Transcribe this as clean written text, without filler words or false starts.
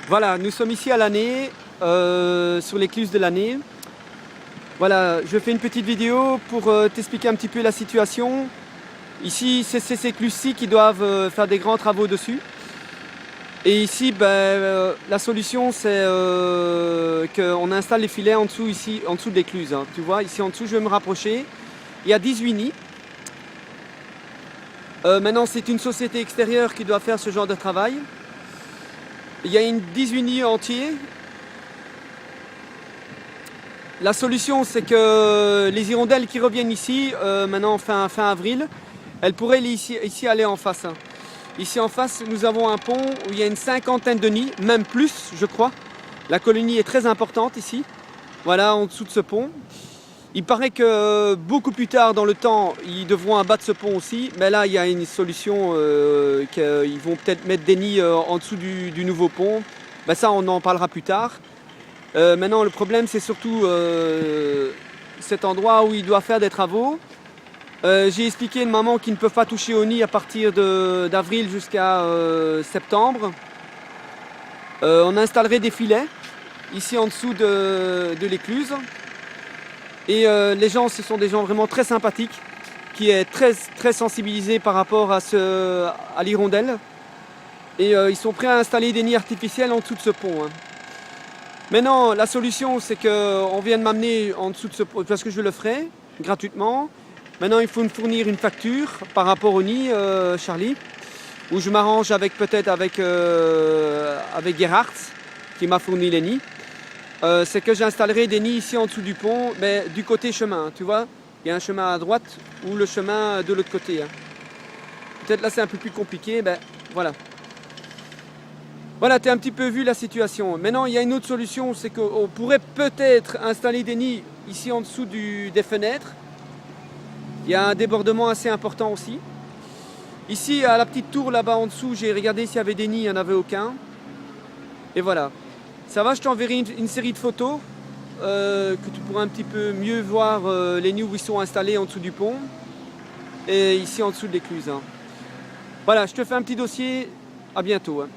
Voilà, nous sommes ici à l'année, sur l'écluse de l'année. Voilà, je fais une petite vidéo pour t'expliquer un petit peu la situation. Ici, c'est ces écluses-ci qui doivent faire des grands travaux dessus. Et ici, la solution, c'est qu'on installe les filets en dessous, ici, en dessous de l'écluse. Hein. Tu vois, ici en dessous, je vais me rapprocher. Il y a 18 nids. Maintenant, c'est une société extérieure qui doit faire ce genre de travail. Il y a 18 nids entiers. La solution, c'est que les hirondelles qui reviennent ici, maintenant fin avril, elles pourraient ici aller en face. Ici en face, nous avons un pont où il y a une cinquantaine de nids, même plus, je crois. La colonie est très importante ici, voilà, en dessous de ce pont. Il paraît que beaucoup plus tard dans le temps, ils devront abattre ce pont aussi, mais là, il y a une solution qu'ils vont peut-être mettre des nids en dessous du nouveau pont. Ça, on en parlera plus tard. Maintenant, le problème, c'est surtout cet endroit où il doit faire des travaux. J'ai expliqué à une maman qu'ils ne peuvent pas toucher au nid à partir d'avril jusqu'à septembre. On installerait des filets ici en dessous de l'écluse. Et les gens, ce sont des gens vraiment très sympathiques, qui est très sensibilisés par rapport à l'hirondelle. Et ils sont prêts à installer des nids artificiels en dessous de ce pont. Hein. Maintenant, la solution, c'est qu'on vient de m'amener en dessous de ce pont, parce que je le ferai gratuitement. Maintenant, il faut me fournir une facture par rapport au nid, Charlie, où je m'arrange peut-être avec Gerhardt, qui m'a fourni les nids. C'est que j'installerai des nids ici en dessous du pont, mais du côté chemin, tu vois. Il y a un chemin à droite ou le chemin de l'autre côté. Hein. Peut-être là, c'est un peu plus compliqué, voilà. Voilà, tu as un petit peu vu la situation. Maintenant, il y a une autre solution, c'est qu'on pourrait peut-être installer des nids ici en dessous des fenêtres. Il y a un débordement assez important aussi. Ici, à la petite tour là-bas en dessous, j'ai regardé s'il y avait des nids, il n'y en avait aucun. Et voilà. Ça va, je t'enverrai une série de photos que tu pourras un petit peu mieux voir les nids où ils sont installés en dessous du pont. Et ici en dessous de l'écluse. Hein. Voilà, je te fais un petit dossier. À bientôt. Hein.